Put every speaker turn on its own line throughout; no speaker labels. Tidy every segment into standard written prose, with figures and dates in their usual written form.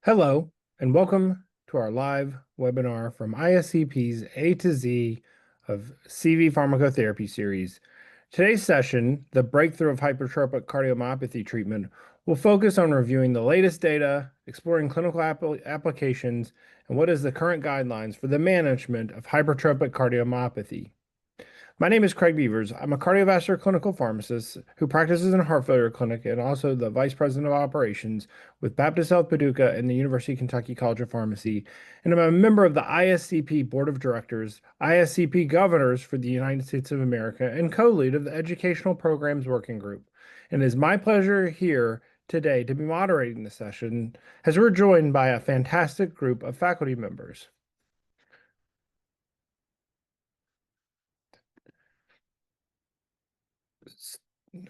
Hello, and welcome to our live webinar from ISCP's A to Z of CV Pharmacotherapy series. Today's session, the breakthrough of hypertrophic cardiomyopathy treatment, will focus on reviewing the latest data, exploring clinical applications, and what is the current guidelines for the management of hypertrophic cardiomyopathy. My name is Craig Beavers. I'm a cardiovascular clinical pharmacist who practices in a heart failure clinic and also the vice president of operations with Baptist Health Paducah and the University of Kentucky College of Pharmacy. And I'm a member of the ISCP Board of Directors, ISCP Governors for the United States of America, and co-lead of the Educational Programs Working Group. And it is my pleasure here today to be moderating the session as we're joined by a fantastic group of faculty members.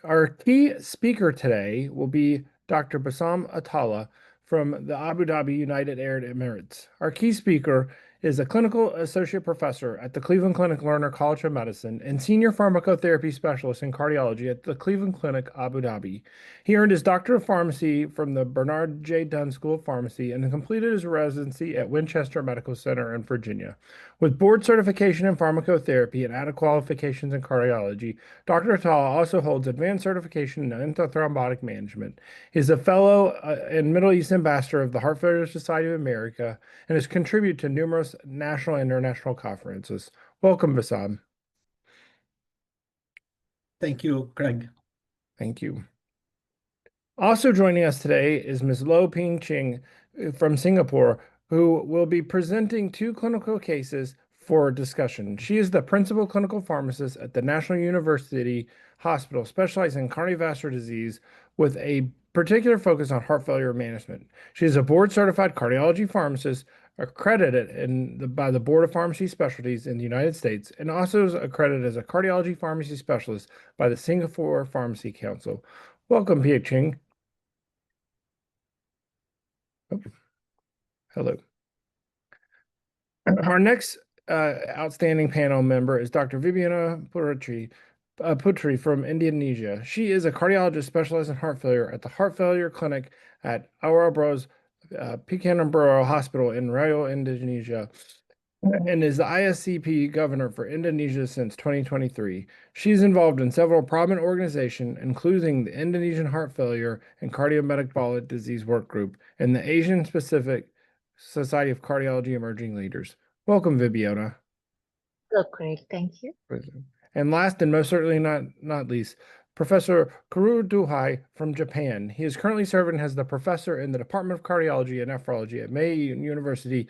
Our key speaker today will be Dr. Bassam Atallah from the Abu Dhabi United Arab Emirates. Our key speaker is a clinical associate professor at the Cleveland Clinic Lerner College of Medicine and senior pharmacotherapy specialist in cardiology at the Cleveland Clinic, Abu Dhabi. He earned his Doctor of Pharmacy from the Bernard J. Dunn School of Pharmacy and completed his residency at Winchester Medical Center in Virginia. With board certification in pharmacotherapy and added qualifications in cardiology, Dr. Atallah also holds advanced certification in antithrombotic management. He is a fellow and Middle East ambassador of the Heart Failure Society of America and has contributed to numerous national and international conferences. Welcome, Bassam.
Thank you, Craig.
Thank you. Also joining us today is Ms. Lo Ping Ching from Singapore, who will be presenting two clinical cases for discussion. She is the principal clinical pharmacist at the National University Hospital, specializing in cardiovascular disease with a particular focus on heart failure management. She is a board-certified cardiology pharmacist accredited by the Board of Pharmacy Specialties in the United States, and also is accredited as a cardiology pharmacy specialist by the Singapore Pharmacy Council. Welcome, Peik Ching. Oh, hello. Our next outstanding panel member is Dr. Vebiona Putri from Indonesia. She is a cardiologist specialized in heart failure at the Heart Failure Clinic at Aura Bros Pekanbaru Hospital in Riau, Indonesia, and is the ISCP governor for Indonesia since 2023. She's involved in several prominent organizations, including the Indonesian Heart Failure and Cardiometabolic Disease Work Group and the Asian Pacific Society of Cardiology Emerging Leaders. Welcome, Vebiona.
Hello, Craig. Thank you.
And last and most certainly not least, Professor Kaoru Dohi from Japan. He is currently serving as the professor in the Department of Cardiology and Nephrology at Meiji University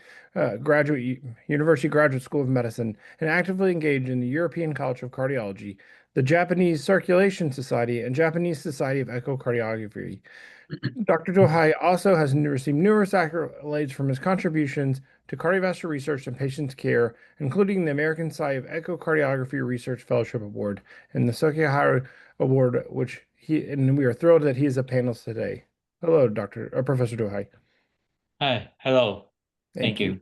Graduate School of Medicine and actively engaged in the European College of Cardiology, the Japanese Circulation Society, and Japanese Society of Echocardiography. Dr. Dohi also has received numerous accolades from his contributions to cardiovascular research and patients' care, including the American Society of Echocardiography Research Fellowship Award and the Sokiharu Award, and we are thrilled that he is a panelist today. Hello, Professor Dohi.
Hi, hello. Thank you.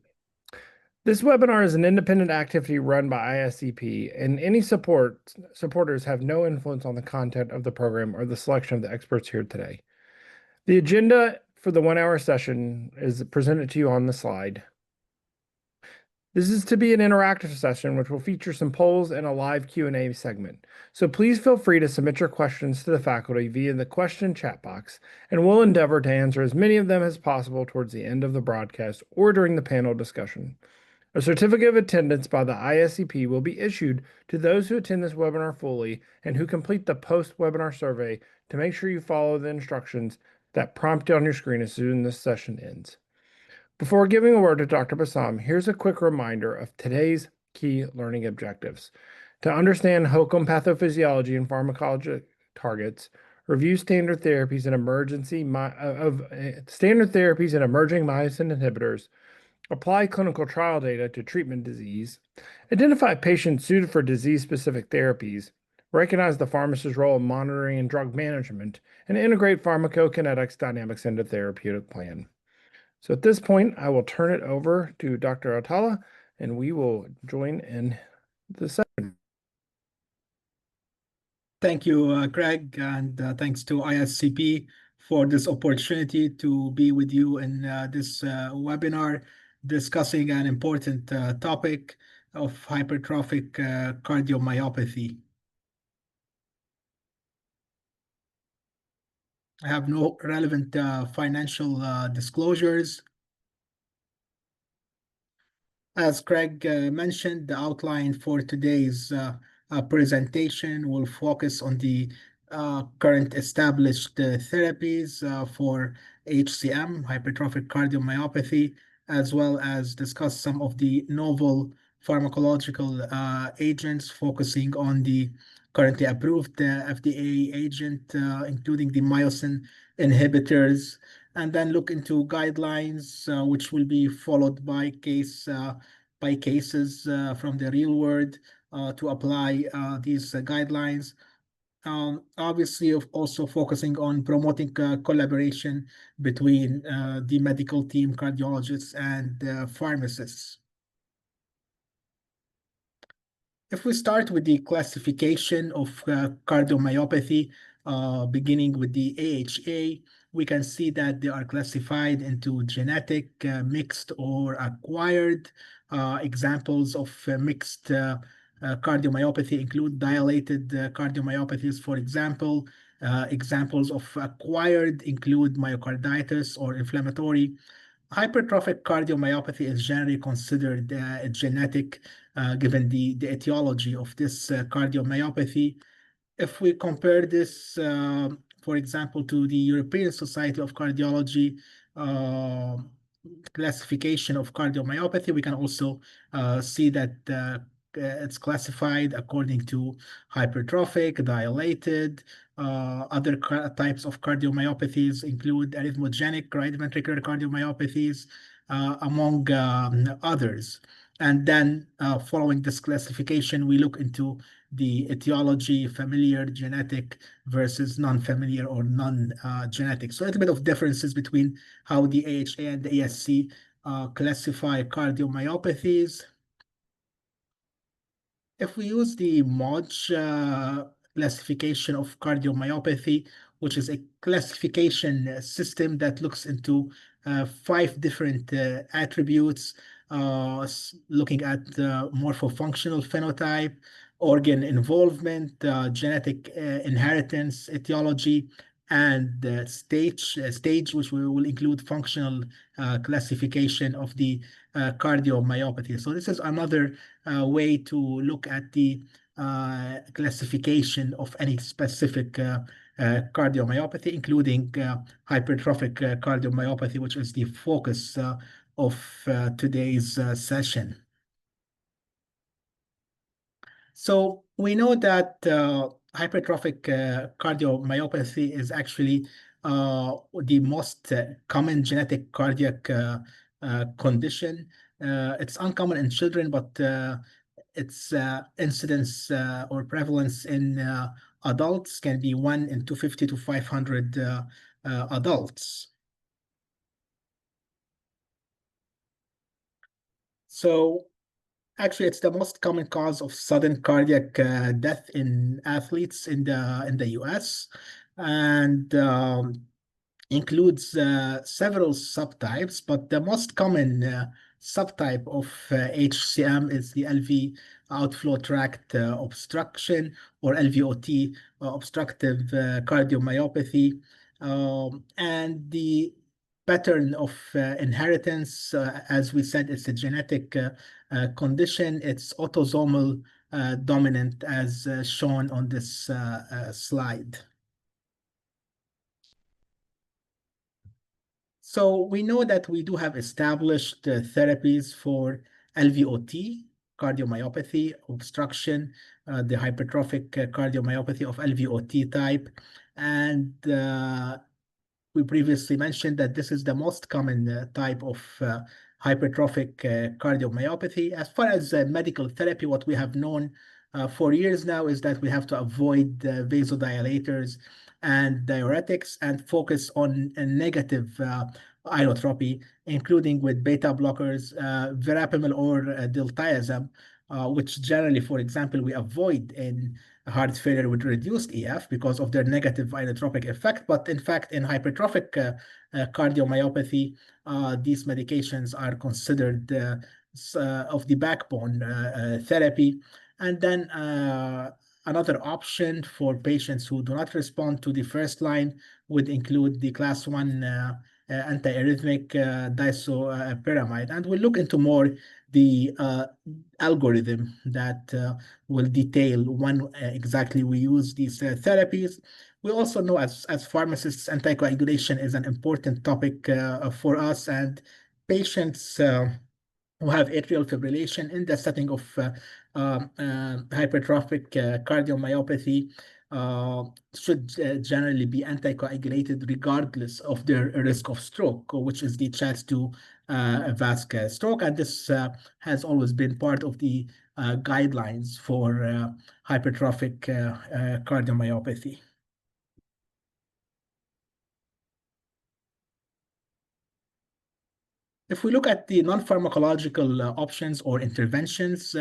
This webinar is an independent activity run by ISCP, and any supporters have no influence on the content of the program or the selection of the experts here today. The agenda for the 1-hour session is presented to you on the slide. This is to be an interactive session, which will feature some polls and a live Q&A segment. So please feel free to submit your questions to the faculty via the question chat box, and we'll endeavor to answer as many of them as possible towards the end of the broadcast or during the panel discussion. A certificate of attendance by the ISCP will be issued to those who attend this webinar fully and who complete the post-webinar survey to make sure you follow the instructions that prompt on your screen as soon as this session ends. Before giving a word to Dr. Bassam, here's a quick reminder of today's key learning objectives. To understand HOCM pathophysiology and pharmacologic targets, review standard therapies and emerging myosin inhibitors, apply clinical trial data to treatment disease, identify patients suited for disease-specific therapies, recognize the pharmacist's role in monitoring and drug management, and integrate pharmacokinetics dynamics into therapeutic plan. So at this point, I will turn it over to Dr. Atallah, and we will join in the session.
Thank you, Craig, and thanks to ISCP for this opportunity to be with you in this webinar discussing an important topic of hypertrophic cardiomyopathy. I have no relevant financial disclosures. As Craig mentioned, the outline for today's presentation will focus on the current established therapies for HCM, hypertrophic cardiomyopathy, as well as discuss some of the novel pharmacological agents focusing on the currently approved FDA agent, including the myosin inhibitors, and then look into guidelines, which will be followed by cases from the real world to apply these guidelines. Obviously, also focusing on promoting collaboration between the medical team, cardiologists, and pharmacists. If we start with the classification of cardiomyopathy, beginning with the AHA, we can see that they are classified into genetic, mixed, or acquired. Examples of mixed cardiomyopathy include dilated cardiomyopathies, for example. Examples of acquired include myocarditis or inflammatory. Hypertrophic cardiomyopathy is generally considered genetic, given the etiology of this cardiomyopathy. If we compare this, for example, to the European Society of Cardiology classification of cardiomyopathy, we can also see that it's classified according to hypertrophic, dilated. Other types of cardiomyopathies include arrhythmogenic right ventricular cardiomyopathies, among others. And then following this classification, we look into the etiology, familiar, genetic versus non-familiar or non-genetic. So a little bit of differences between how the AHA and the ESC classify cardiomyopathies. If we use the MODGE classification of cardiomyopathy, which is a classification system that looks into 5 different attributes, looking at morphofunctional phenotype, organ involvement, genetic inheritance, etiology, and stage, which we will include functional classification of the cardiomyopathy. So this is another way to look at the classification of any specific cardiomyopathy, including hypertrophic cardiomyopathy, which is the focus of today's session. So we know that hypertrophic cardiomyopathy is actually the most common genetic cardiac condition. It's uncommon in children, but its incidence or prevalence in adults can be 1 in 250 to 500 adults. So actually, it's the most common cause of sudden cardiac death in athletes in the US, and includes several subtypes, but the most common subtype of HCM is the LV outflow tract obstruction, or LVOT, obstructive cardiomyopathy. And the pattern of inheritance, as we said, it's a genetic condition. It's autosomal dominant, as shown on this slide. So we know that we do have established therapies for LVOT, cardiomyopathy, obstruction, the hypertrophic cardiomyopathy of LVOT type. And we previously mentioned that this is the most common type of hypertrophic cardiomyopathy. As far as medical therapy, what we have known for years now is that we have to avoid vasodilators and diuretics and focus on a negative inotropy, including with beta blockers, verapamil or diltiazem, which generally, for example, we avoid in heart failure with reduced EF because of their negative inotropic effect. But in fact, in hypertrophic cardiomyopathy, these medications are considered of the backbone therapy. And then another option for patients who do not respond to the first line would include the class 1 antiarrhythmic disopyramide. And we'll look into more the algorithm that will detail when exactly we use these therapies. We also know as pharmacists, anticoagulation is an important topic for us, and patients who have atrial fibrillation in the setting of hypertrophic cardiomyopathy should generally be anticoagulated regardless of their risk of stroke, which is the chance to vascular stroke. And this has always been part of the guidelines for hypertrophic cardiomyopathy. If we look at the non-pharmacological options or interventions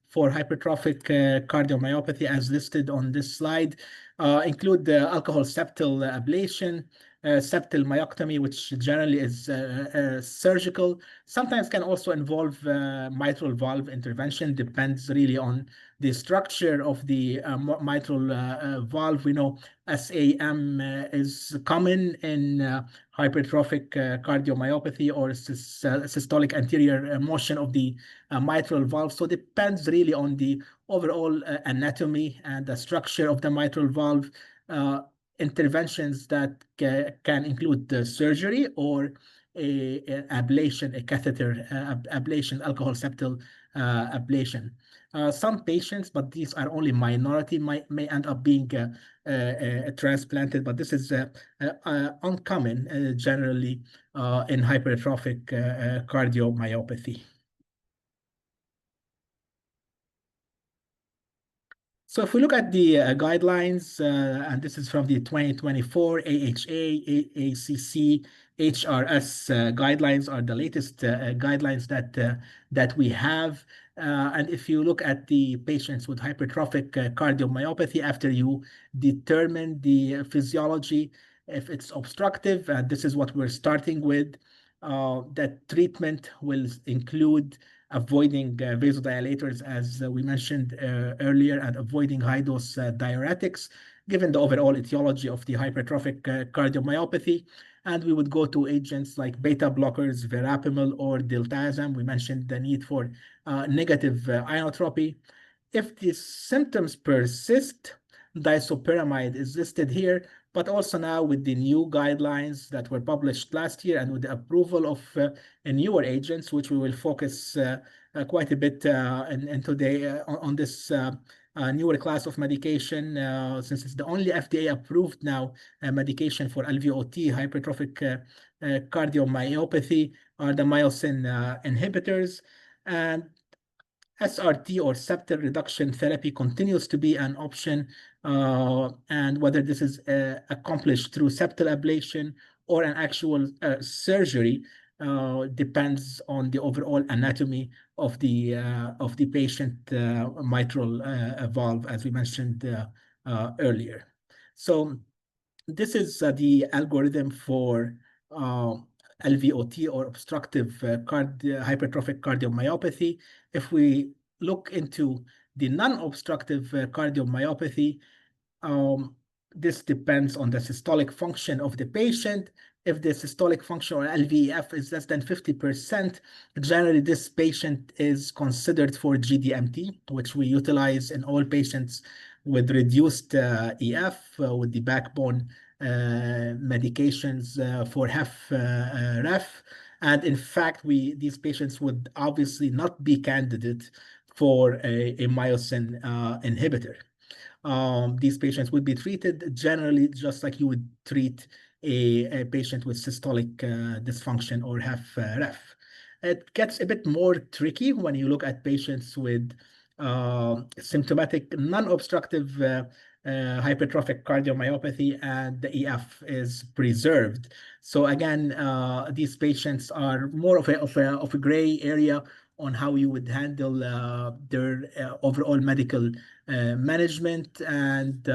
for hypertrophic cardiomyopathy as listed on this slide, include the alcohol septal ablation, septal myectomy, which generally is surgical. Sometimes can also involve mitral valve intervention, depends really on the structure of the mitral valve. We know SAM is common in hypertrophic cardiomyopathy or systolic anterior motion of the mitral valve. So depends really on the overall anatomy and the structure of the mitral valve. Interventions that can include the surgery or a ablation, a catheter ablation, alcohol septal ablation. Some patients, but these are only minority, may end up being transplanted, but this is uncommon generally in hypertrophic cardiomyopathy. So if we look at the guidelines, and this is from the 2024 AHA, AACC, HRS guidelines are the latest guidelines that we have. And if you look at the patients with hypertrophic cardiomyopathy, after you determine the physiology, if it's obstructive, this is what we're starting with, that treatment will include avoiding vasodilators, as we mentioned earlier, and avoiding high-dose diuretics, given the overall etiology of the hypertrophic cardiomyopathy. And we would go to agents like beta blockers, verapamil, or diltiazem. We mentioned the need for negative inotropy. If the symptoms persist, disopyramide is listed here, but also now with the new guidelines that were published last year and with the approval of newer agents, which we will focus quite a bit in today on this newer class of medication, since it's the only FDA-approved now medication for LVOT, hypertrophic cardiomyopathy, are the myosin inhibitors. And SRT or septal reduction therapy continues to be an option, and whether this is accomplished through septal ablation or an actual surgery depends on the overall anatomy of the patient mitral valve, as we mentioned earlier. So this is the algorithm for LVOT or obstructive hypertrophic cardiomyopathy. If we look into the non-obstructive cardiomyopathy, this depends on the systolic function of the patient. If the systolic function or LVEF is less than 50%, generally this patient is considered for GDMT, which we utilize in all patients with reduced EF with the backbone medications for HFrEF. And in fact, these patients would obviously not be candidate for a myosin inhibitor. These patients would be treated generally just like you would treat a patient with systolic dysfunction or HFrEF. It gets a bit more tricky when you look at patients with symptomatic non-obstructive hypertrophic cardiomyopathy and the EF is preserved. So again, these patients are more of a gray area on how you would handle their overall medical management. And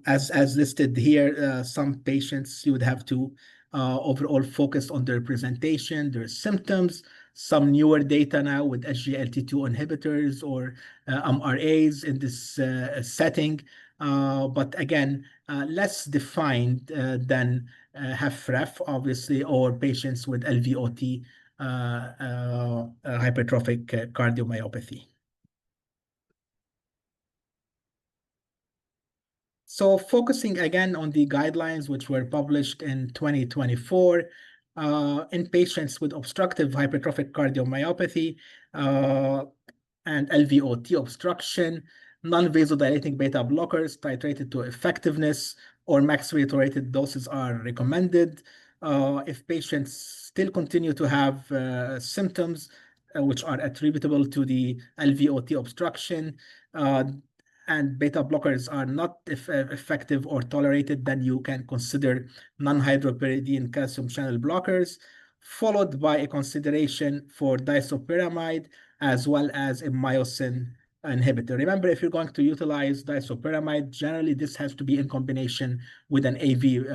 as listed here, some patients you would have to overall focus on their presentation, their symptoms. Some newer data now with SGLT2 inhibitors or MRAs in this setting, but again, less defined than HFrEF, obviously, or patients with LVOT, hypertrophic cardiomyopathy. So focusing again on the guidelines which were published in 2024 in patients with obstructive hypertrophic cardiomyopathy and LVOT obstruction, non-vasodilating beta blockers titrated to effectiveness or maximally tolerated doses are recommended. If patients still continue to have symptoms which are attributable to the LVOT obstruction, and beta blockers are not effective or tolerated, then you can consider non-hydropyridine calcium channel blockers, followed by a consideration for disopyramide as well as a myosin inhibitor. Remember, if you're going to utilize disopyramide, generally this has to be in combination with an AV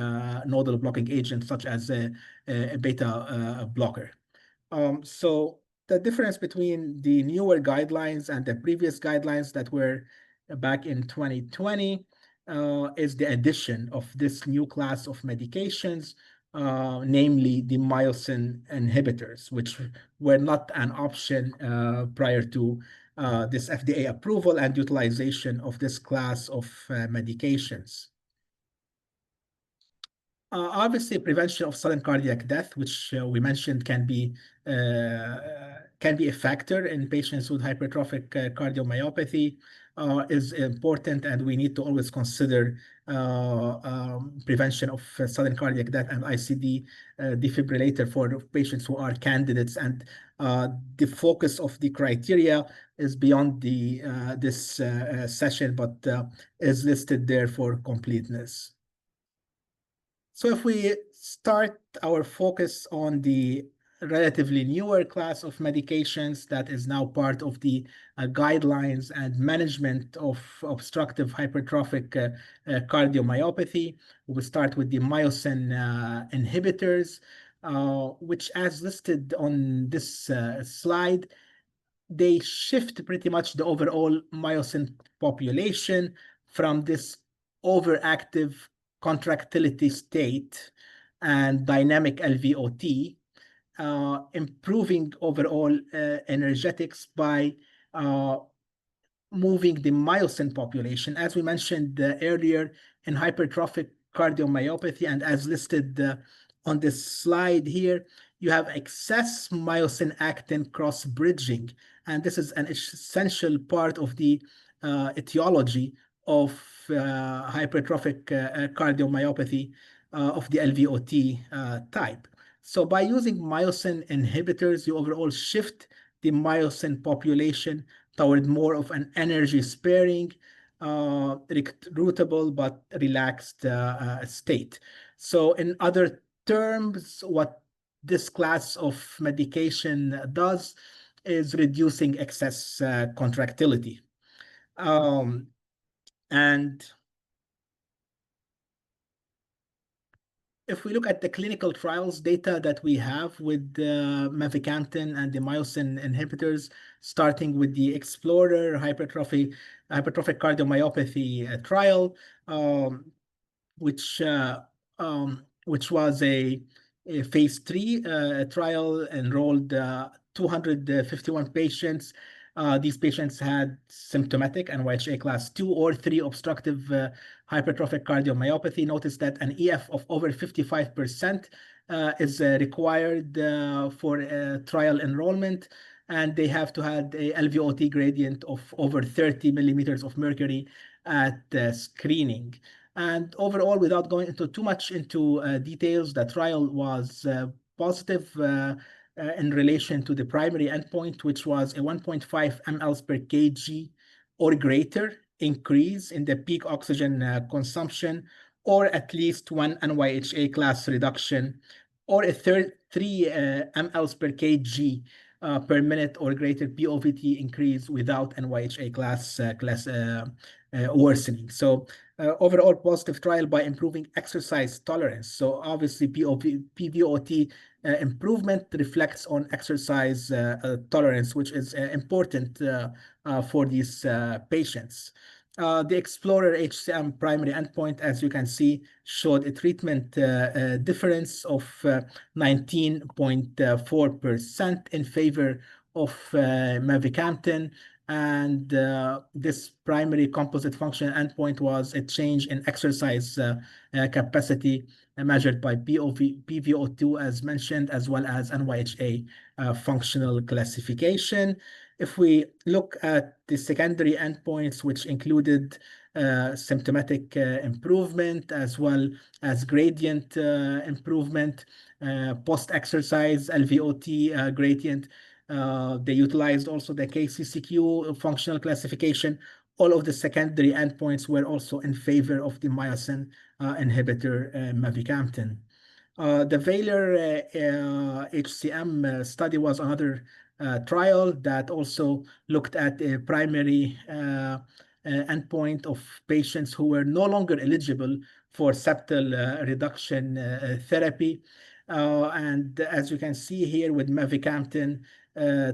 nodal blocking agent such as a beta blocker. So the difference between the newer guidelines and the previous guidelines that were back in 2020 is the addition of this new class of medications, namely the myosin inhibitors, which were not an option prior to this FDA approval and utilization of this class of medications. Obviously, prevention of sudden cardiac death, which we mentioned can be a factor in patients with hypertrophic cardiomyopathy, is important, and we need to always consider prevention of sudden cardiac death and ICD defibrillator for patients who are candidates. And the focus of the criteria is beyond this session, but is listed there for completeness. So if we start our focus on the relatively newer class of medications that is now part of the guidelines and management of obstructive hypertrophic cardiomyopathy, we start with the myosin inhibitors, which, as listed on this slide, they shift pretty much the overall myosin population from this overactive contractility state and dynamic LVOT, improving overall energetics by moving the myosin population, as we mentioned earlier in hypertrophic cardiomyopathy, and as listed on this slide here, you have excess myosin actin cross bridging, and this is an essential part of the etiology of hypertrophic cardiomyopathy of the LVOT type. So by using myosin inhibitors, you overall shift the myosin population toward more of an energy-sparing, recruitable but relaxed state. So in other terms, what this class of medication does is reducing excess contractility. And if we look at the clinical trials data that we have with mavacamten and the myosin inhibitors, starting with the Explorer hypertrophic cardiomyopathy trial, which was a phase 3 trial, enrolled 251 patients. These patients had symptomatic NYHA class 2 or 3 obstructive hypertrophic cardiomyopathy. Notice that an EF of over 55% is required for trial enrollment, and they have to have a LVOT gradient of over 30 millimeters of mercury at screening. And overall, without going into too much into details, the trial was positive in relation to the primary endpoint, which was a 1.5 mL per kg or greater increase in the peak oxygen consumption, or at least 1 NYHA class reduction or a 3 mLs per kg per minute or greater POVT increase without NYHA class worsening. So overall positive trial by improving exercise tolerance. So obviously PVOT improvement reflects on exercise tolerance, which is important for these patients. The Explorer HCM primary endpoint, as you can see, showed a treatment difference of 19.4% in favor of mavacamten. And this primary composite function endpoint was a change in exercise capacity measured by PVO2, as mentioned, as well as NYHA functional classification. If we look at the secondary endpoints, which included symptomatic improvement as well as gradient improvement, post-exercise LVOT gradient, they utilized also the KCCQ functional classification. All of the secondary endpoints were also in favor of the myosin inhibitor mavacamten. The Valor HCM study was another trial that also looked at a primary endpoint of patients who were no longer eligible for septal reduction therapy. And as you can see here with mavacamten,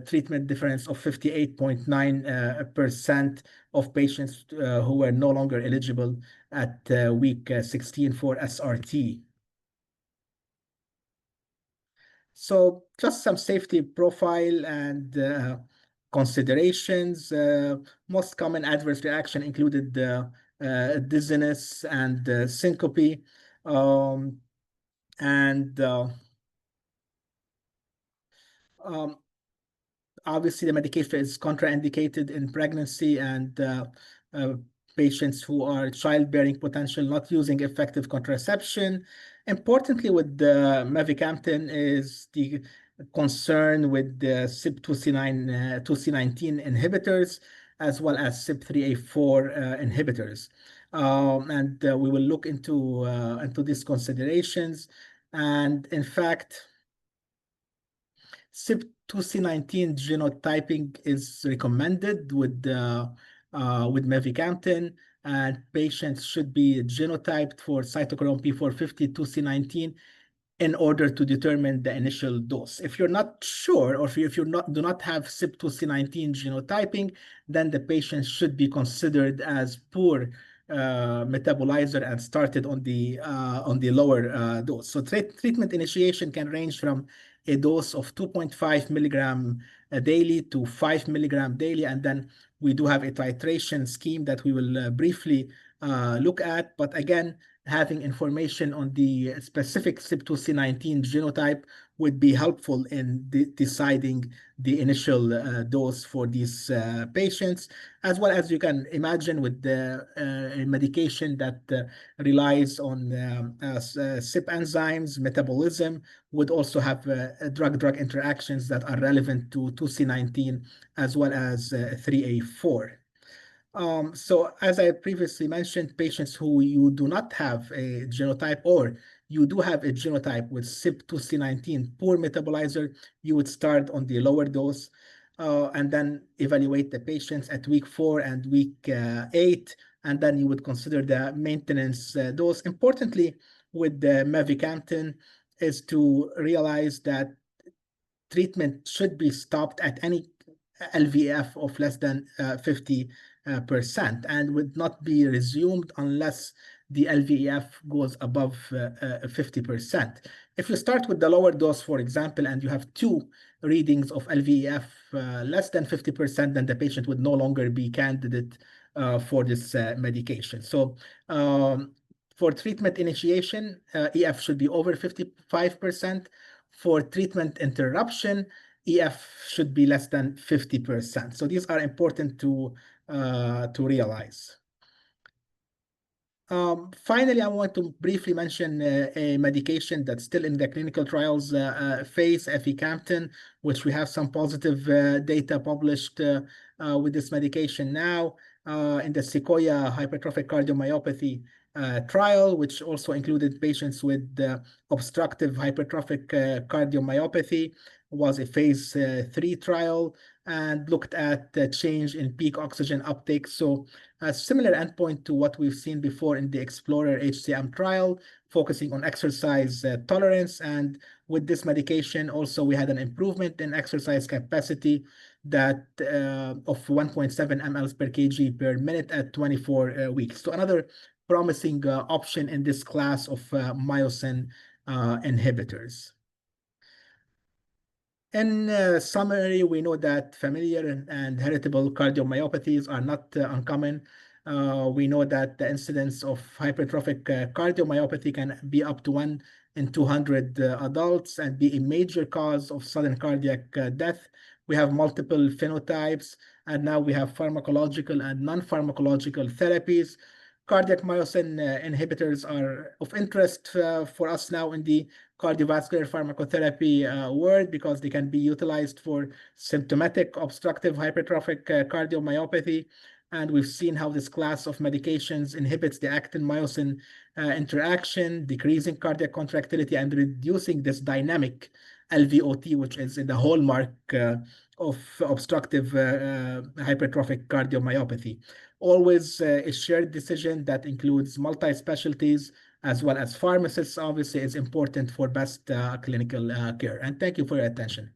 treatment difference of 58.9% of patients who were no longer eligible at week 16 for SRT. So just some safety profile and considerations. Most common adverse reaction included dizziness and syncope. Obviously, the medication is contraindicated in pregnancy and patients who are childbearing potential, not using effective contraception. Importantly, with the mavacamten is the concern with the CYP2C9, 2C19 inhibitors, as well as CYP3A4 inhibitors. And we will look into these considerations. And in fact, CYP2C19 genotyping is recommended with mavacamten, and patients should be genotyped for cytochrome P450 2C19 in order to determine the initial dose. If you're not sure, or if you do not have CYP2C19 genotyping, then the patient should be considered as poor metabolizer and started on the lower dose. So treatment initiation can range from a dose of 2.5 milligram daily to 5 milligram daily, and then we do have a titration scheme that we will briefly look at. But again, having information on the specific CYP2C19 genotype would be helpful in deciding the initial dose for these patients, as well as you can imagine with the medication that relies on CYP enzymes, metabolism, would also have drug-drug interactions that are relevant to 2C19 as well as 3A4. So as I previously mentioned, patients who you do not have a genotype, or you do have a genotype with CYP2C19 poor metabolizer, you would start on the lower dose and then evaluate the patients at week 4 and week 8, and then you would consider the maintenance dose. Importantly, with the mavacamten is to realize that treatment should be stopped at any LVEF of less than 50%, and would not be resumed unless the LVEF goes above 50%. If you start with the lower dose, for example, and you have 2 readings of LVEF less than 50%, then the patient would no longer be candidate for this medication. So for treatment initiation, EF should be over 55%. For treatment interruption, EF should be less than 50%. So these are important to realize. Finally, I want to briefly mention a medication that's still in the clinical trials phase, aficamten, which we have some positive data published with this medication now in the Sequoia hypertrophic cardiomyopathy trial, which also included patients with obstructive hypertrophic cardiomyopathy. It was a phase 3 trial and looked at the change in peak oxygen uptake. So a similar endpoint to what we've seen before in the Explorer HCM trial, focusing on exercise tolerance. And with this medication, also we had an improvement in exercise capacity that of 1.7 mL per kg per minute at 24 weeks. So another promising option in this class of myosin inhibitors. In summary, we know that familiar and heritable cardiomyopathies are not uncommon. We know that the incidence of hypertrophic cardiomyopathy can be up to 1 in 200 adults and be a major cause of sudden cardiac death. We have multiple phenotypes, and now we have pharmacological and non-pharmacological therapies. Cardiac myosin inhibitors are of interest for us now in the cardiovascular pharmacotherapy world because they can be utilized for symptomatic obstructive hypertrophic cardiomyopathy. And we've seen how this class of medications inhibits the actin-myosin interaction, decreasing cardiac contractility and reducing this dynamic LVOT, which is the hallmark of obstructive hypertrophic cardiomyopathy. Always a shared decision that includes multi-specialties as well as pharmacists, obviously, is important for best clinical care. And thank you for your attention.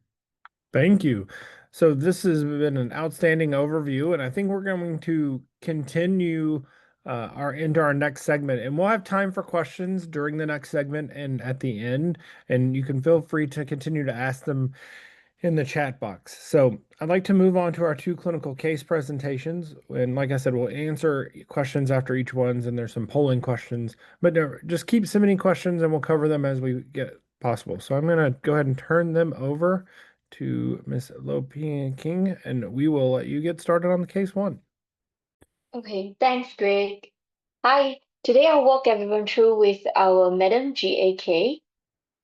Thank you. So this has been an outstanding overview, and I think we're going to continue into our next segment, and we'll have time for questions during the next segment and at the end, and you can feel free to continue to ask them in the chat box. So I'd like to move on to our 2 clinical case presentations. And like I said, we'll answer questions after each ones, and there's some polling questions, but just keep submitting questions and we'll cover them as we get possible. So I'm going to go ahead and turn them over to Ms. Lopi King, and we will let you get started on the case 1.
Okay, thanks, Greg. Hi, today I'll walk everyone through with our Madam GAK,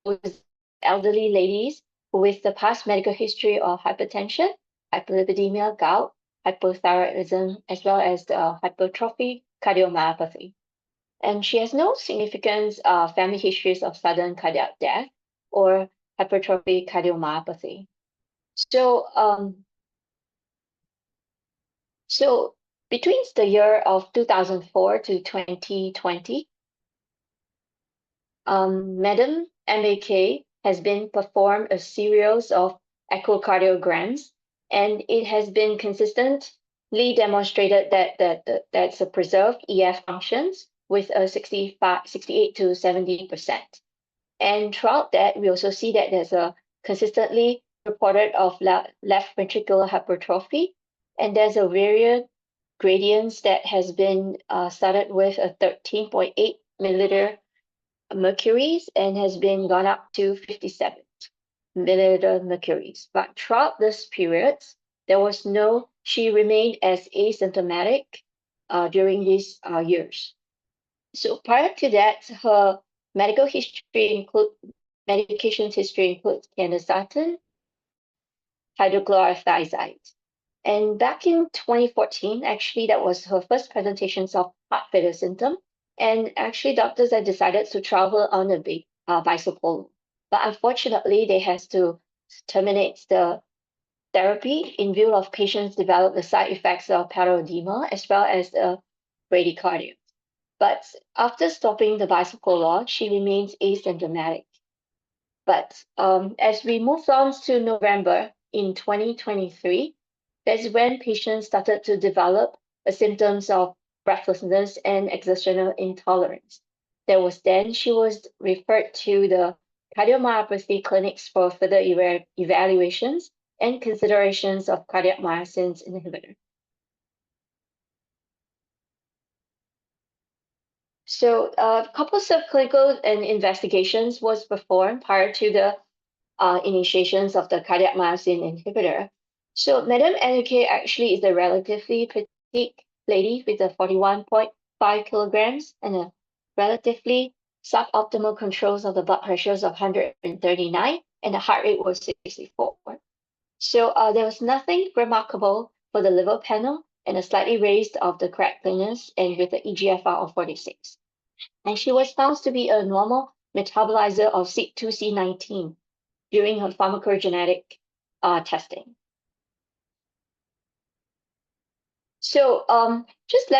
with elderly ladies with the past medical history of hypertension, hyperlipidemia, gout, hypothyroidism, as well as the hypertrophic cardiomyopathy. And she has no significant family histories of sudden cardiac death or hypertrophic cardiomyopathy. So between the year of 2004 to 2020, Madam MAK has been performed a series of echocardiograms, and it has been consistently demonstrated that that's a preserved EF functions with a 68 to 70%. And throughout that, we also see that there's a consistently reported of left ventricular hypertrophy, and there's a various gradients that has been started with a 13.8 milliliter mercuries and has been gone up to 57 milliliter mercuries. But throughout this period, she remained as asymptomatic during these years. So prior to that, her medical history medications history includes candesartan, hydrochlorothiazide. And back in 2014, actually, that was her first presentations of heart failure symptom. And actually, doctors had decided to travel on a bicycle. But unfortunately, they had to terminate the therapy in view of patients develop the side effects of paroedema as well as bradycardia. But after stopping the bicycle, she remains asymptomatic. But as we moved on to November in 2023, that's when patients started to develop symptoms of breathlessness and exertional intolerance. That was then she was referred to the cardiomyopathy clinics for further evaluations and considerations of cardiac myosin inhibitor. So a couple of clinical and investigations was performed prior to the initiations of the cardiac myosin inhibitor. So Madam NK actually is a relatively petite lady with a 41.5 kilograms and a relatively suboptimal controls of the blood pressures of 139 and the heart rate was 64. So there was nothing remarkable for the liver panel and a slightly raised of the creatinine and with the eGFR of 46. And she was found to be a normal metabolizer of CYP2C19 during her pharmacogenetic testing. So just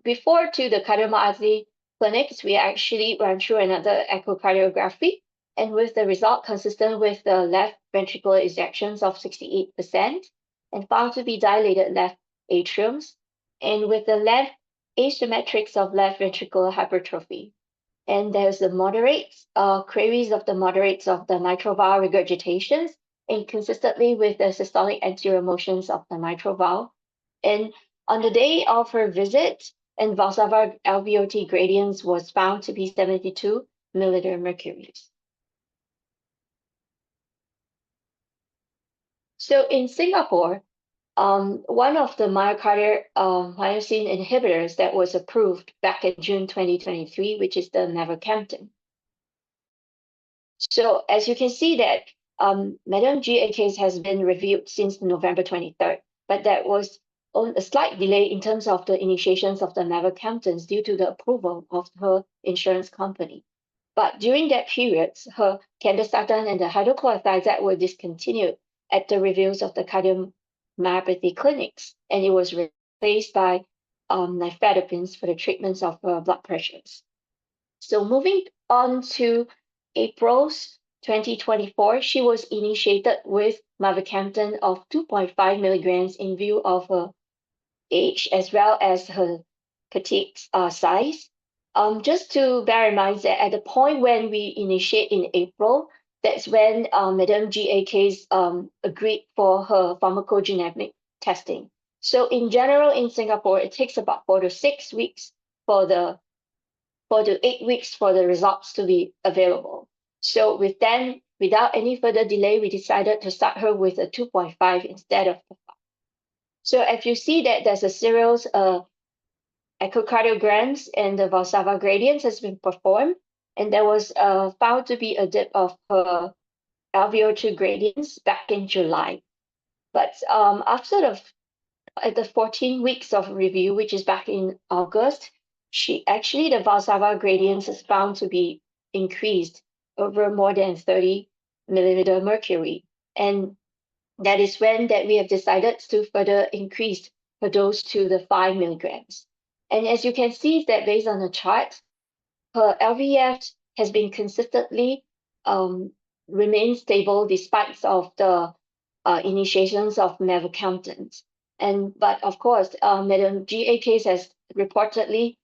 before to the cardiomyopathy clinics, we actually ran through another echocardiography, and with the result consistent with the left ventricular ejections of 68% and found to be dilated left atriums, and with the left asymmetrics of left ventricular hypertrophy. And there's the moderates, queries of the moderates of the mitral valve regurgitations, and consistently with the systolic anterior motions of the mitral valve. And on the day of her visit, and Valsalva LVOT gradients was found to be 72 mmHg. So in Singapore, one of the myocardial myosin inhibitors that was approved back in June 2023, which is the mavacamten. So as you can see that Madam GA case has been reviewed since November 23rd, but that was a slight delay in terms of the initiations of the mavacamtons due to the approval of her insurance company. But during that period, her candesartan and the hydrochlorothiazide were discontinued at the reviews of the cardiomyopathy clinics, and it was replaced by nifedipines for the treatments of blood pressures. So moving on to April 2024, she was initiated with mavacamten of 2.5 milligrams in view of her age as well as her petite size. Just to bear in mind that at the point when we initiate in April, that's when Madam GA case agreed for her pharmacogenetic testing. So in general, in Singapore, it takes about 4 to 6 weeks for the 4 to 8 weeks for the results to be available. So without any further delay, we decided to start her with a 2.5 instead of the 5. So if you see that there's a serials echocardiograms and the Valsalva gradients has been performed, and there was found to be a dip of her LVO2 gradients back in July. But after the 14 weeks of review, which is back in August, the Valsalva gradients is found to be increased over more than 30 mmHg. And that is when that we have decided to further increase her dose to the 5 milligrams. And as you can see that based on the chart, her LVEF has been consistently remained stable despite of the initiations of mavacamten. But of course, Madam GA case has reportedly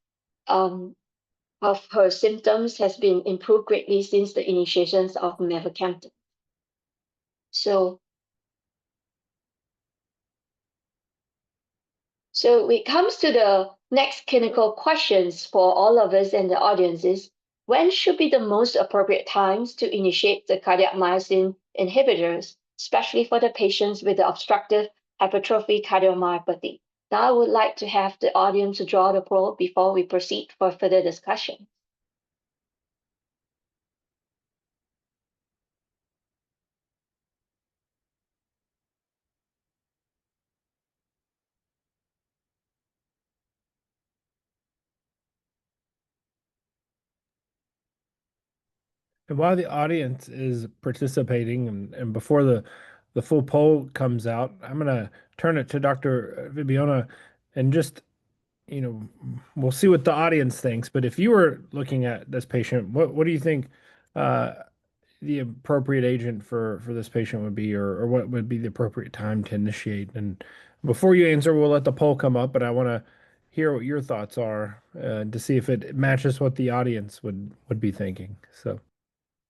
of her symptoms has been improved greatly since the initiations of mavacamten. So it comes to the next clinical questions for all of us and the audiences. When should be the most appropriate times to initiate the cardiac myosin inhibitors, especially for the patients with the obstructive hypertrophic cardiomyopathy? Now I would like to have the audience to draw the poll before we proceed for further discussion.
And while the audience is participating and before the full poll comes out, I'm going to turn it to Dr. Vebiona and just, we'll see what the audience thinks. But if you were looking at this patient, what do you think the appropriate agent for this patient would be, or what would be the appropriate time to initiate? And before you answer, we'll let the poll come up, but I want to hear what your thoughts are to see if it matches what the audience would be thinking. So.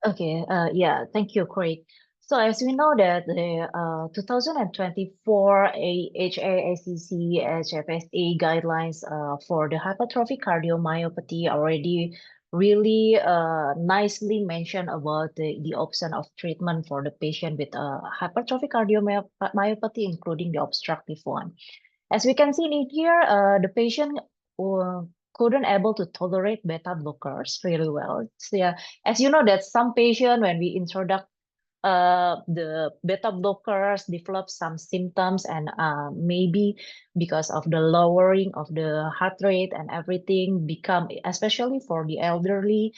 Okay, yeah, thank you, Craig. So as we know that the 2024 AHA/ACC HFSA guidelines for the hypertrophic cardiomyopathy already really nicely mentioned about the option of treatment for the patient with hypertrophic cardiomyopathy, including the obstructive one. As we can see in here, the patient couldn't able to tolerate beta blockers really well. So yeah, as you know that some patient when we introduce the beta blockers develop some symptoms, and maybe because of the lowering of the heart rate and everything become, especially for the elderly,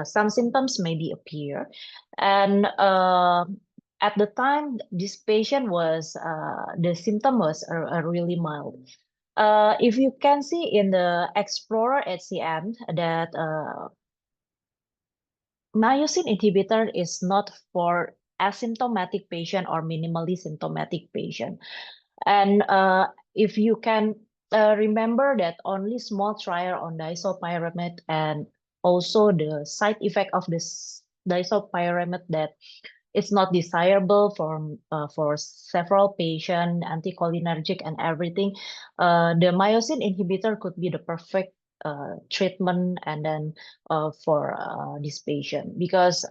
some symptoms maybe appear. And at the time, this patient was, the symptom was really mild. If you can see in the Explorer HCM that myosin inhibitor is not for asymptomatic patient or minimally symptomatic patient. And if you can remember that only small trial on disopyramide and also the side effect of this disopyramide that it's not desirable for several patients, anticholinergic and everything. The myosin inhibitor could be the perfect treatment and then for this patient, because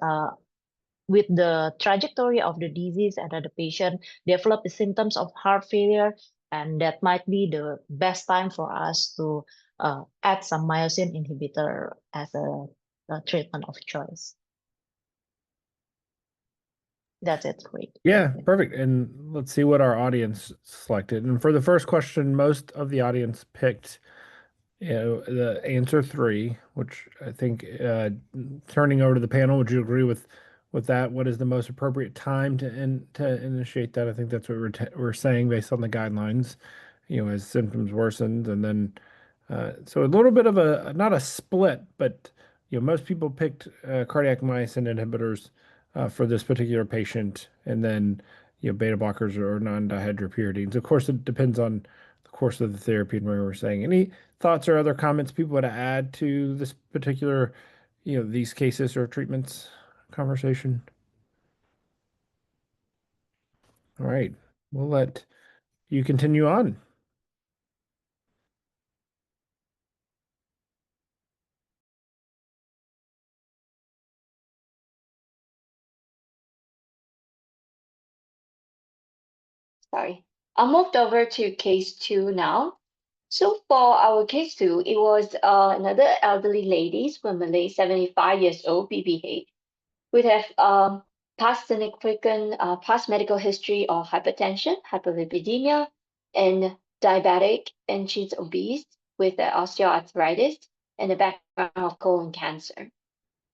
with the trajectory of the disease and the patient develop the symptoms of heart failure, and that might be the best time for us to add some myosin inhibitor as a treatment of choice. That's it, great.
Yeah, perfect. And let's see what our audience selected. And for the first question, most of the audience picked, the answer 3, which I think, turning over to the panel, would you agree with that? What is the most appropriate time to initiate that? I think that's what we're saying based on the guidelines, as symptoms worsened. And then, so a little bit of a, not a split, but, most people picked cardiac myosin inhibitors for this particular patient, and then, beta blockers or non-dihydropyridines. Of course, it depends on the course of the therapy and where we're saying. Any thoughts or other comments people would add to this particular, these cases or treatments conversation? All right, we'll let you continue on.
Sorry. I moved over to case 2 now. So for our case 2, it was another elderly lady from Malay, 75 years old, BBH, would have past significant past medical history of hypertension, hyperlipidemia, and diabetic, and she's obese with osteoarthritis and a background of colon cancer.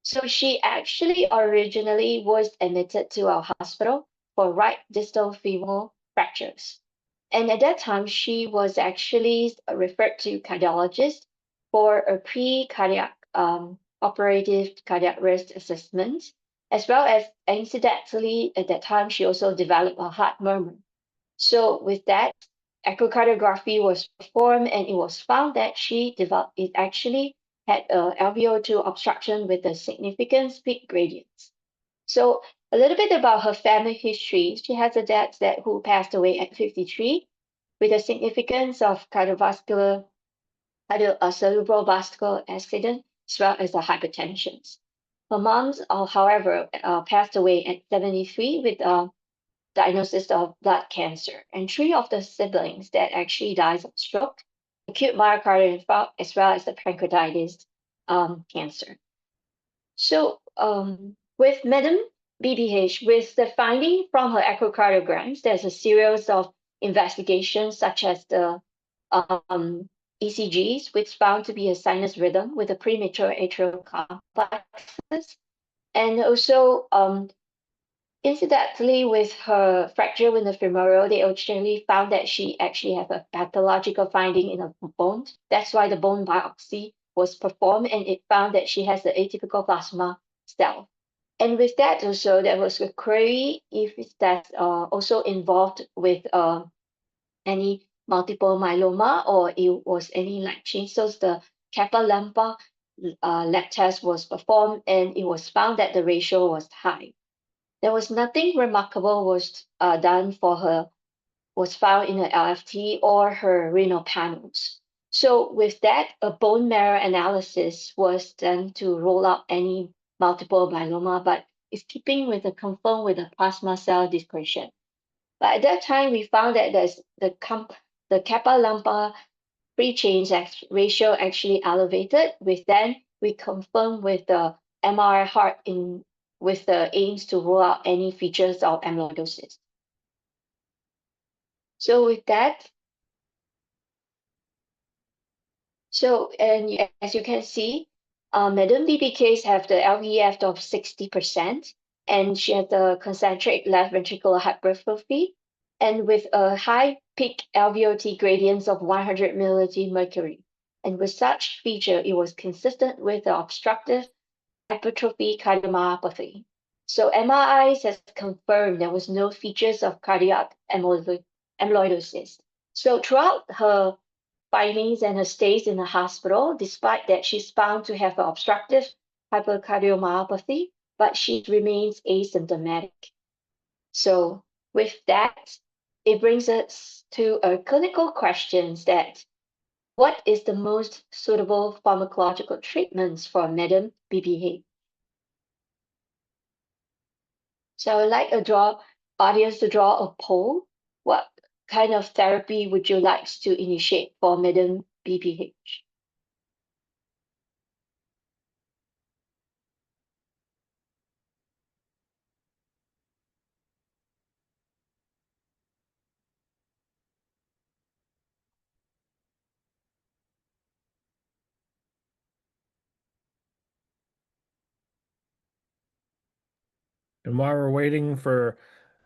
So she actually originally was admitted to our hospital for right distal femoral fractures. And at that time, she was actually referred to cardiologist for a pre-cardiac operative cardiac risk assessment, as well as incidentally at that time, she also developed a heart murmur. So with that, echocardiography was performed, and it was found that it actually had a LVO2 obstruction with a significant peak gradients. So a little bit about her family history. She has a dad who passed away at 53 with a significance of cerebral vascular accident, as well as the hypertension. Her mom's, however, passed away at 73 with a diagnosis of blood cancer, and 3 of the siblings that actually dies of stroke, acute myocardial infarct, as well as the pancreatitis cancer. So with Madam BBH, with the finding from her echocardiograms, there's a series of investigations such as the ECGs, which found to be a sinus rhythm with a premature atrial complexes, and also incidentally, with her fracture in the femoral, they actually found that she actually had a pathological finding in her bone. That's why the bone biopsy was performed, and it found that she has the atypical plasma cell. And with that also, there was a query if that's also involved with any multiple myeloma, or it was any light change. So the Kappa-Lampa lab test was performed, and it was found that the ratio was high. There was nothing remarkable was done for her, was found in her LFT or her renal panels. So with that, a bone marrow analysis was done to rule out any multiple myeloma, but it's keeping with the confirmed with the plasma cell dispersion. But at that time, we found that there's the Kappa-Lampa pre-change ratio actually elevated. With then, we confirmed with the MR heart in with the aims to rule out any features of amyloidosis. So with that, and as you can see, Madam BBKs have the LVEF of 60%, and she has the concentric left ventricular hypertrophy, and with a high peak LVOT gradients of 100 milliliter mercury. And with such feature, it was consistent with the obstructive hypertrophy cardiomyopathy. So MRIs has confirmed there was no features of cardiac amyloidosis. So throughout her findings and her stays in the hospital, despite that she's found to have an obstructive hypercardiomyopathy, but she remains asymptomatic. So with that, it brings us to a clinical questions that what is the most suitable pharmacological treatments for Madam BPH? So I would like audience to draw a poll. What kind of therapy would you like to initiate for Madam BPH?
And while we're waiting for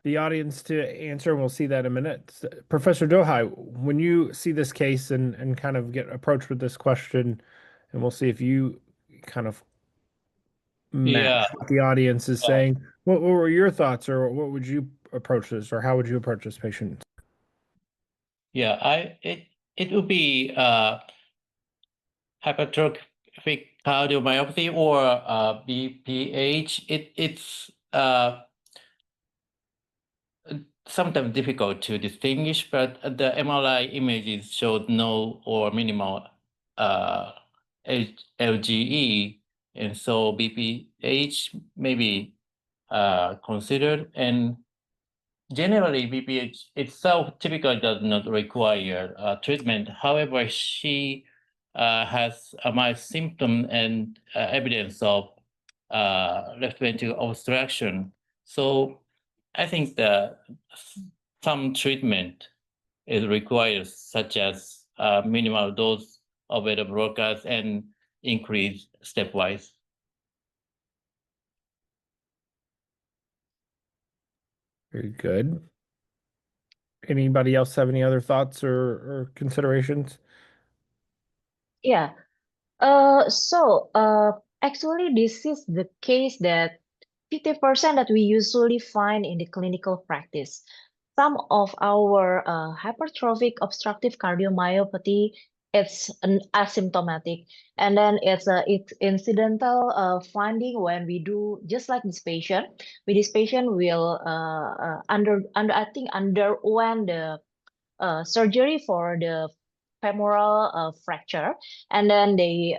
the audience to answer, and we'll see that in a minute. Professor Dohi, when you see this case and kind of get approached with this question, and we'll see if you kind of match what the audience is saying, what were your thoughts, or what would you approach this, or how would you approach this patient?
Yeah, it would be hypertrophic cardiomyopathy or BPH. It's sometimes difficult to distinguish, but the MRI images showed no or minimal LGE, and so BPH may be considered. And generally, BPH itself typically does not require treatment. However, she has a mild symptom and evidence of left ventricle obstruction. So I think that some treatment is required, such as minimal dose of beta blockers and increase stepwise.
Very good. Anybody else have any other thoughts or considerations?
Yeah. Actually, this is the case that 50% that we usually find in the clinical practice. Some of our hypertrophic obstructive cardiomyopathy, it's an asymptomatic, and then it's incidental finding when we do just like this patient. With this patient will underwent the surgery for the femoral fracture, and then they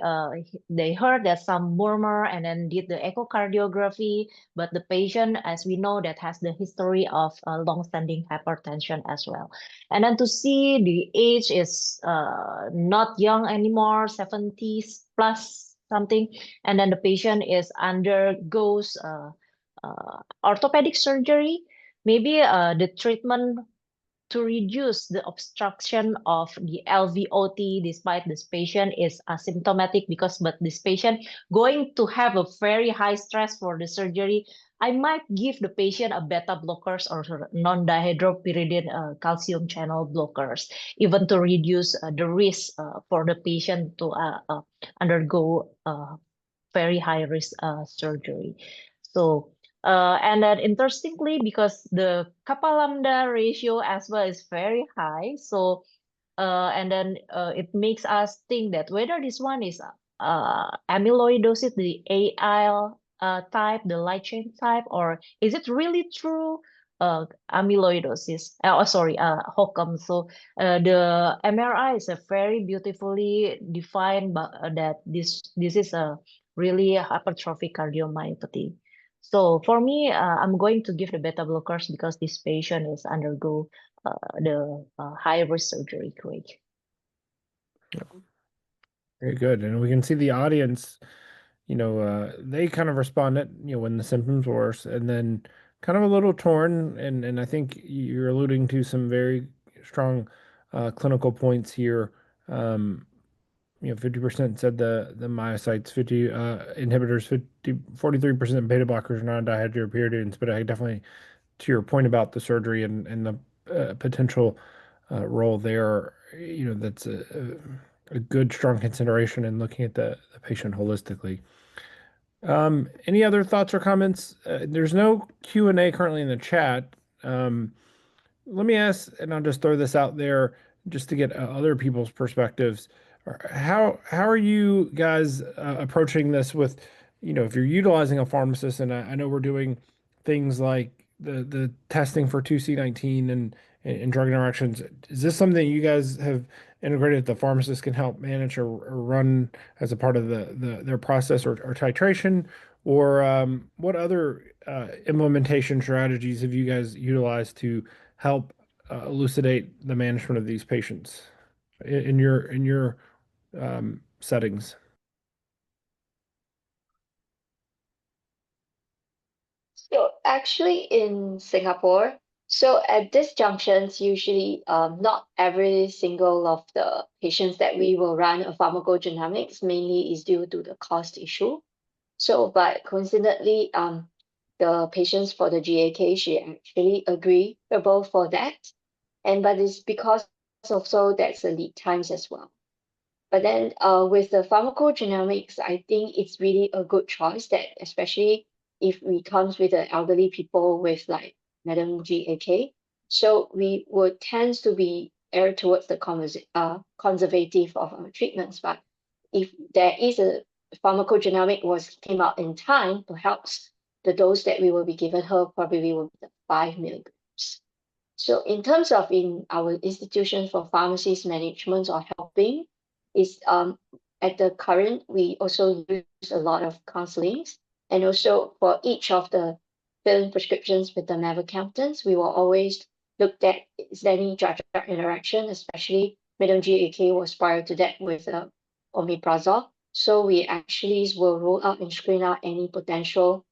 heard that some murmur, and then did the echocardiography. But the patient, as we know, that has the history of long-standing hypertension as well. And then to see the age is not young anymore, 70s plus something, and then the patient is undergoes orthopedic surgery. Maybe the treatment to reduce the obstruction of the LVOT, despite this patient is asymptomatic, but this patient going to have a very high stress for the surgery, I might give the patient a beta blockers or non-dihydropyridine calcium channel blockers, even to reduce the risk for the patient to undergo very high risk surgery. So and then interestingly, because the kappa lambda ratio as well is very high, so and then it makes us think that whether this one is amyloidosis, the AL type, the light chain type, or is it really true amyloidosis? How come? So the MRI is a very beautifully defined, that this is a really hypertrophic cardiomyopathy. So for me, I'm going to give the beta blockers because this patient is undergo the high risk surgery. Great.
Very good. And we can see the audience, they kind of responded, when the symptoms were worse, and then kind of a little torn. And I think you're alluding to some very strong clinical points here. 50% said the myocytes, 50 inhibitors, 43% beta blockers, non-dihydropyridines. But I definitely, to your point about the surgery and the potential role there, that's a good, strong consideration in looking at the patient holistically. Any other thoughts or comments? There's no Q&A currently in the chat. Let me ask, and I'll just throw this out there just to get other people's perspectives. How are you guys approaching this with, if you're utilizing a pharmacist, and I know we're doing things like the testing for 2C19 and drug interactions. Is this something that you guys have integrated that the pharmacist can help manage or run as a part of their process or titration? Or what other implementation strategies have you guys utilized to help elucidate the management of these patients in your settings?
So actually in Singapore, so at these junctions, usually not every single of the patients that we will run a pharmacodynamics mainly is due to the cost issue. So, but coincidentally, the patients for the GAK, she actually agreeable for that. But it's because also that's the lead times as well. But then with the pharmacogenomics, I think it's really a good choice that especially if we comes with the elderly people with like Madam GAK, so we would tend to be err towards the conservative of our treatments. But if there is a pharmacogenomic came out in time, perhaps the dose that we will be given her probably will be the 5 milligrams. So in terms of in our institution for pharmacies management or helping, is at the current we also use a lot of counselings, and also for each of the filling prescriptions with the mavacamtins, we will always look at is there any drug-drug interaction, especially Madam GAK was prior to that with omeprazole. So we actually will rule out and screen out any potential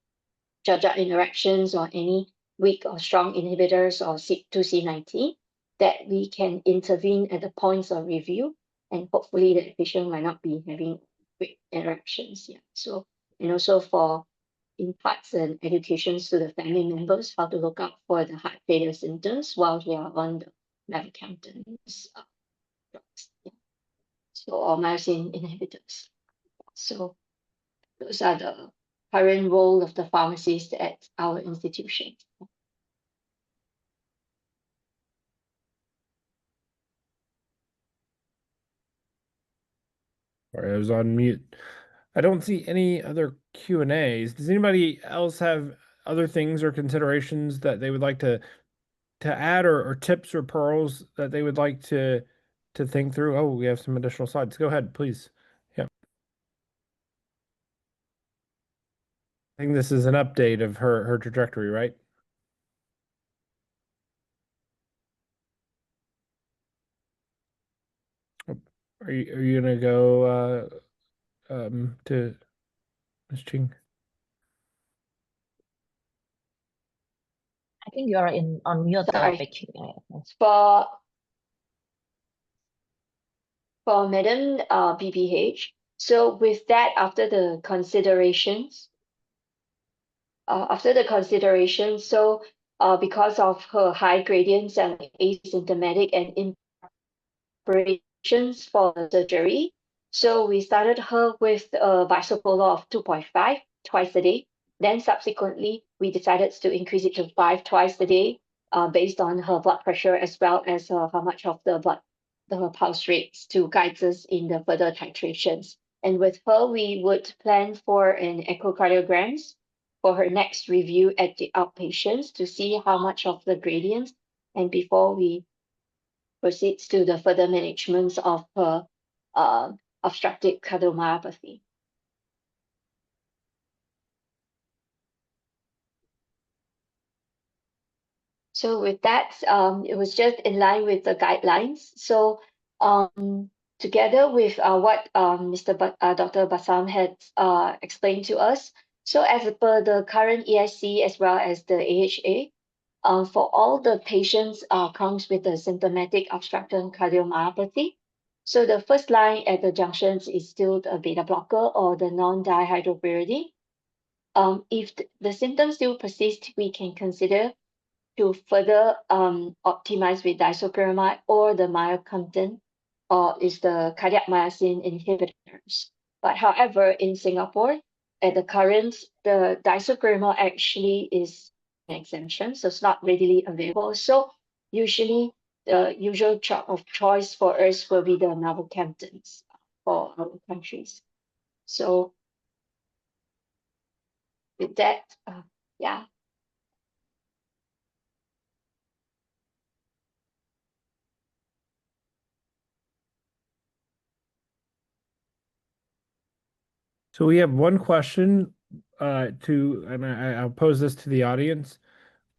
drug-drug interactions or any weak or strong inhibitors or 2C19 that we can intervene at the points of review, and hopefully the patient might not be having weak interactions. Yeah. So, and also for imparts and educations to the family members how to look out for the heart failure symptoms while they are on the mavacamtins drugs. Yeah. So, or myosin inhibitors. So those are the current role of the pharmacist at our institution.
Sorry, I was on mute. I don't see any other Q&As. Does anybody else have other things or considerations that they would like to add, or tips or pearls that they would like to think through? Oh, we have some additional slides. Go ahead, please. Yeah. I think this is an update of her trajectory, right? Are you gonna go to Ms. Ching?
I think you are on mute,
Sorry.
Becky.
For Madam BPH, so with that, after the considerations, so because of her high gradients and asymptomatic and preparations for the surgery, so we started her with a bisopolar of 2.5 twice a day. Then subsequently, we decided to increase it to 5 twice a day, based on her blood pressure as well as how much of the pulse rates to guide us in the further titrations. And with her, we would plan for an echocardiograms for her next review at the outpatients to see how much of the gradients, and before we proceeds to the further management of her obstructive cardiomyopathy. So with that, it was just in line with the guidelines. So together with what Dr. Bassam had explained to us. So as per the current EIC as well as the AHA, for all the patients comes with a symptomatic obstructive cardiomyopathy. So the first line at the junctions is still the beta blocker or the non-dihydropyridine. If the symptoms still persist, we can consider to further optimize with disopyramide or the myocontin, or is the cardiac myosin inhibitors. But however, in Singapore, at the current, the disopyramide actually is an exemption, so it's not readily available. So usually the usual drug of choice for us will be the mavacamtins for our countries. So with that, yeah.
So we have one question and I'll pose this to the audience.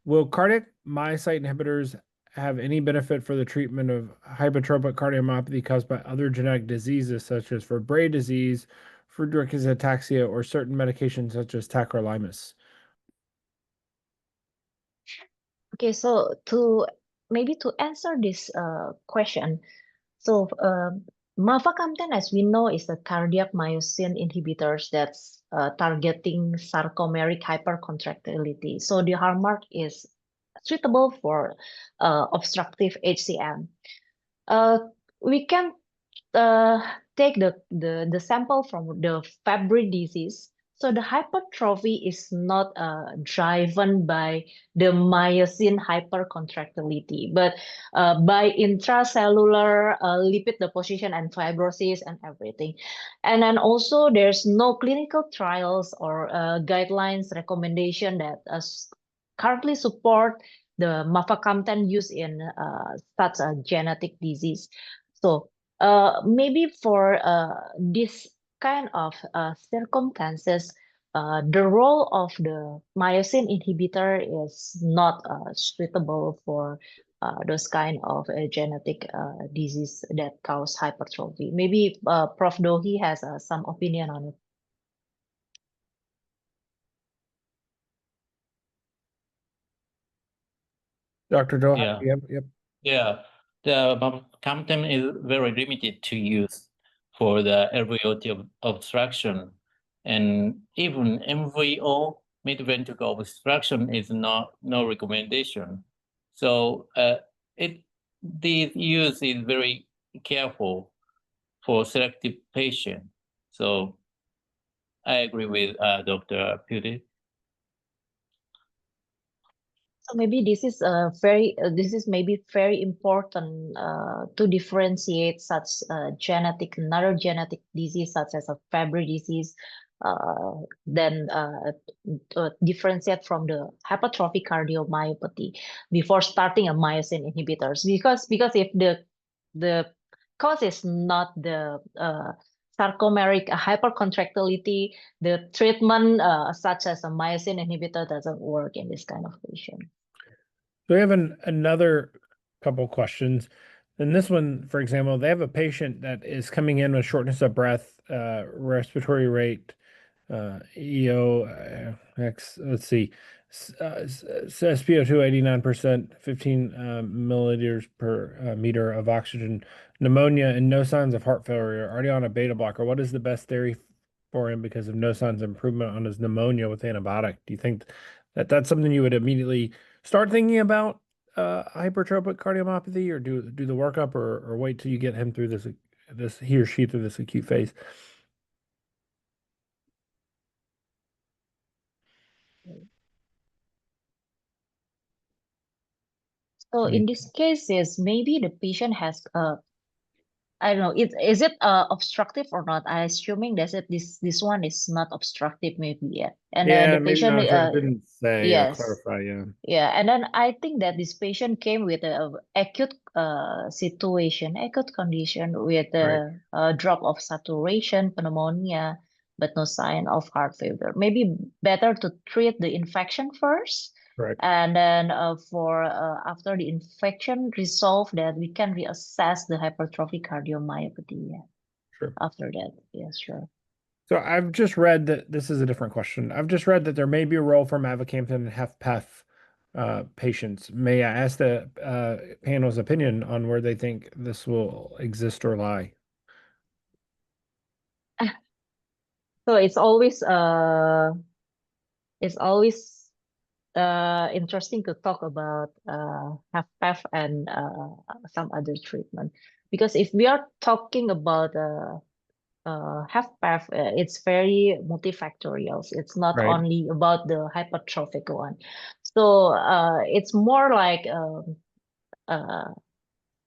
Will cardiac myocyte inhibitors have any benefit for the treatment of hypertrophic cardiomyopathy caused by other genetic diseases such as Fabry disease, Friedreich's ataxia, or certain medications such as tacrolimus?
Okay, so to answer this question, so mavacamten, as we know, is a cardiac myosin inhibitors that's targeting sarcomeric hypercontractility. So the hallmark is suitable for obstructive HCM. We can take the sample from the Fabry disease. So the hypertrophy is not driven by the myosin hypercontractility, but by intracellular lipid deposition and fibrosis and everything. And then also there's no clinical trials or guidelines recommendation that currently support the mavacamten use in such a genetic disease. So maybe for this kind of circumstances, the role of the myosin inhibitor is not suitable for those kind of genetic disease that cause hypertrophy. Maybe Prof. Dohi has some opinion on it.
Dr. Dohi?
Yeah.
Yep.
Yeah, the mavacamten is very limited to use for the alveolar obstruction, and even MVO, mid-ventricle obstruction, is no recommendation. So this use is very careful for selective patient. So I agree with Dr. Putri.
So maybe this is maybe very important to differentiate such another genetic disease such as a Fabry disease, then differentiate from the hypertrophic cardiomyopathy before starting a myosin inhibitors, because if the cause is not the sarcomeric hypercontractility, the treatment such as a myosin inhibitor doesn't work in this kind of patient.
So we have another couple questions. And this one, for example, they have a patient that is coming in with shortness of breath, respiratory rate, EO, let's see, SpO2 89%, 15 milliliters per meter of oxygen, pneumonia, and no signs of heart failure, already on a beta blocker. What is the best theory for him because of no signs of improvement on his pneumonia with antibiotic? Do you think that that's something you would immediately start thinking about hypertrophic cardiomyopathy, or do the workup, or wait till you get him through this he or she through this acute phase?
So in this case, is maybe the patient has I don't know, is it obstructive or not? I assuming that this one is not obstructive maybe yet. And
Yeah,
the
maybe
patient
not. It didn't say or
yes.
clarify. Yeah.
Yeah, and then I think that this patient came with a acute acute condition with a drop of saturation, pneumonia, but no sign of heart failure. Maybe better to treat the infection first,
Correct.
And then for after the infection resolved, that we can reassess the hypertrophic cardiomyopathy. Yeah.
Sure.
After that, yes, sure.
So I've just read that this is a different question. I've just read that there may be a role for mavacamten in HFpEF patients. May I ask the panel's opinion on where they think this will exist or lie?
So it's always interesting to talk about HFpEF and some other treatment, because if we are talking about HFpEF, it's very multifactorial. It's not
Right.
only about the hypertrophic one. So it's more like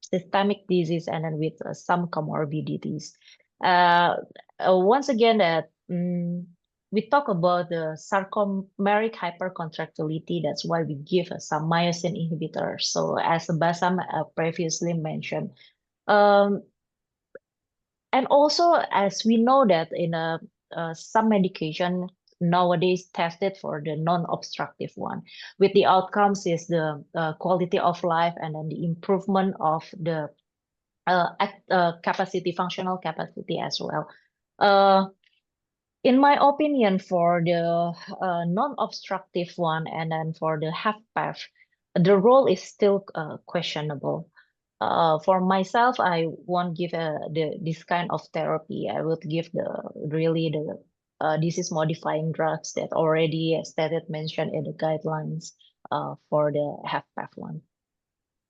systemic disease and then with some comorbidities. Once again, that we talk about the sarcomeric hypercontractility. That's why we give some myosin inhibitors. So as Bassam previously mentioned, and also as we know that in some medication nowadays tested for the non-obstructive one, with the outcomes is the quality of life and then the improvement of the capacity, functional capacity as well. In my opinion, for the non-obstructive one and then for the HFpEF, the role is still questionable. For myself, I won't give this kind of therapy. I would give the disease modifying drugs that already stated mentioned in the guidelines for the HFpEF one.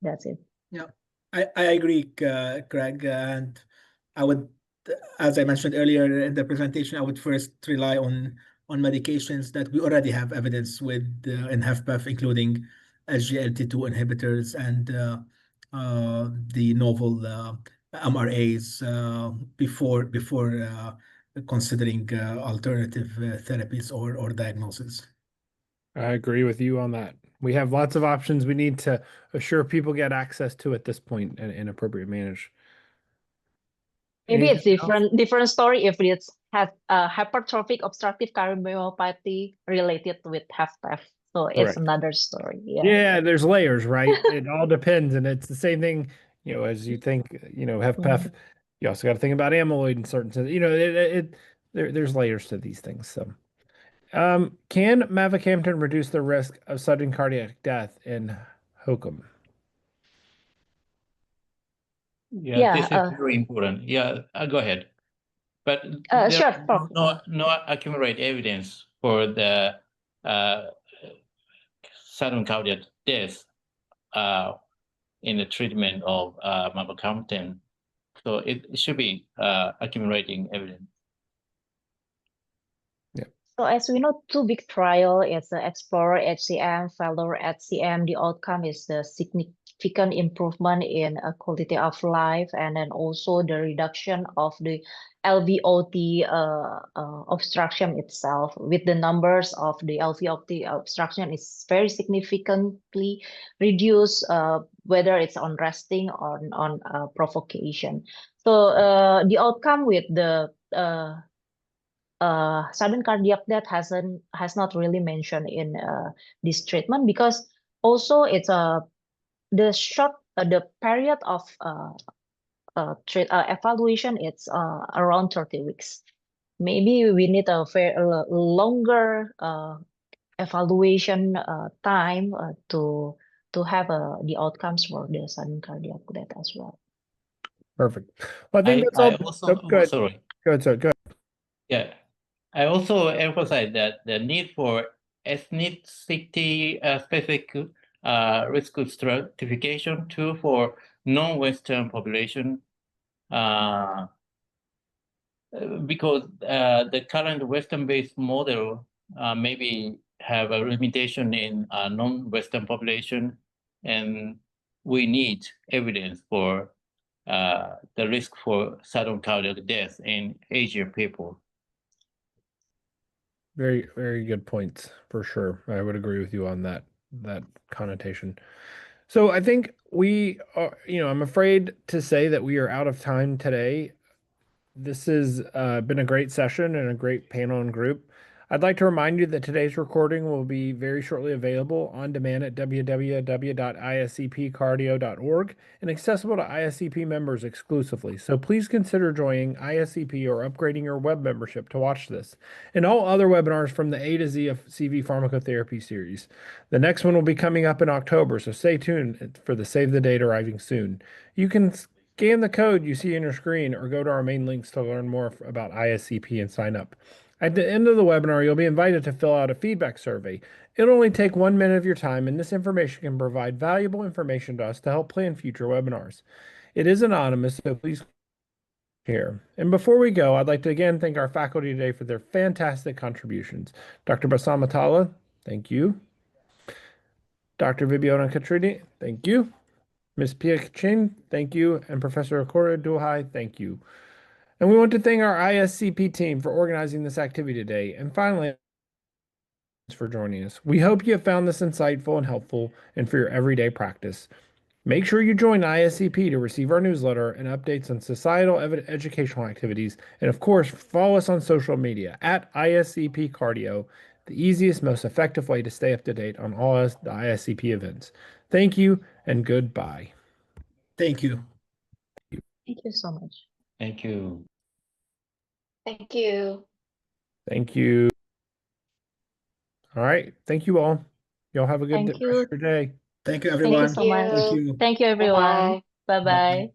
That's it.
Yeah, I agree, Craig, and I would, as I mentioned earlier in the presentation, I would first rely on medications that we already have evidence with in HFpEF, including SGLT2 inhibitors and the novel MRAs before considering alternative therapies or diagnosis.
I agree with you on that. We have lots of options. We need to assure people get access to at this point and appropriate manage.
Maybe it's
Anything else?
different story if it's hypertrophic obstructive cardiomyopathy related with HFpEF. So it's
Correct.
another story. Yeah.
Yeah, there's layers, right? It all depends, and it's the same thing, as you think, HFpEF, you also got to think about amyloid in certain sense. There's layers to these things. So, can mavacamten reduce the risk of sudden cardiac death in HOCM?
Yeah, this is very important. Yeah, go ahead. But there
sure,
are
Prof.
no accurate evidence for the sudden cardiac death in the treatment of mavacamten. So it should be accumulating evidence.
So as we know, two big trial, it's the Explorer HCM, Valor HCM. The outcome is the significant improvement in quality of life, and then also the reduction of the LVOT obstruction itself. With the numbers of the LVOT obstruction is very significantly reduced, whether it's on resting or on provocation. So the outcome with the sudden cardiac death has not really mentioned in this treatment, because also it's the period of evaluation, it's around 30 weeks. Maybe we need a longer evaluation time to have the outcomes for the sudden cardiac death as well.
Perfect. Well, I think that's all.
Also,
good.
Sorry.
Go ahead, sir. Go ahead.
Yeah, I also emphasize that the need for ethnicity specific risk stratification too for non-Western population, because the current Western-based model maybe have a limitation in non-Western population, and we need evidence for the risk for sudden cardiac death in Asian people.
Very, very good points for sure. I would agree with you on that connotation. So I think we are, I'm afraid to say that we are out of time today. This has been a great session and a great panel and group. I'd like to remind you that today's recording will be very shortly available on demand at www.iscpcardio.org and accessible to ISCP members exclusively. So please consider joining ISCP or upgrading your web membership to watch this and all other webinars from the A to Z of CV pharmacotherapy series. The next one will be coming up in October, so stay tuned for the save the date arriving soon. You can scan the code you see on your screen or go to our main links to learn more about ISCP and sign up. At the end of the webinar, you'll be invited to fill out a feedback survey. It'll only take 1 minute of your time, and this information can provide valuable information to us to help plan future webinars. It is anonymous, so please share. And before we go, I'd like to again thank our faculty today for their fantastic contributions. Dr. Bassam Atallah, thank you. Dr. Vebiona Kartini, thank you. Ms. Peik Ching, thank you. And Professor Kaoru Dohi, thank you. And we want to thank our ISCP team for organizing this activity today. And finally, thanks for joining us. We hope you have found this insightful and helpful and for your everyday practice. Make sure you join ISCP to receive our newsletter and updates on societal educational activities. And of course, follow us on social media at ISCP Cardio, the easiest, most effective way to stay up to date on all the ISCP events. Thank you and goodbye.
Thank you.
Thank you so much.
Thank you.
Thank you.
Thank you. All right. Thank you all. Y'all have a good
Thank
rest
you.
of your day.
Thank you,
Thank
everyone.
you so much.
Thank you.
Thank you, everyone.
Bye-bye.
Bye-bye.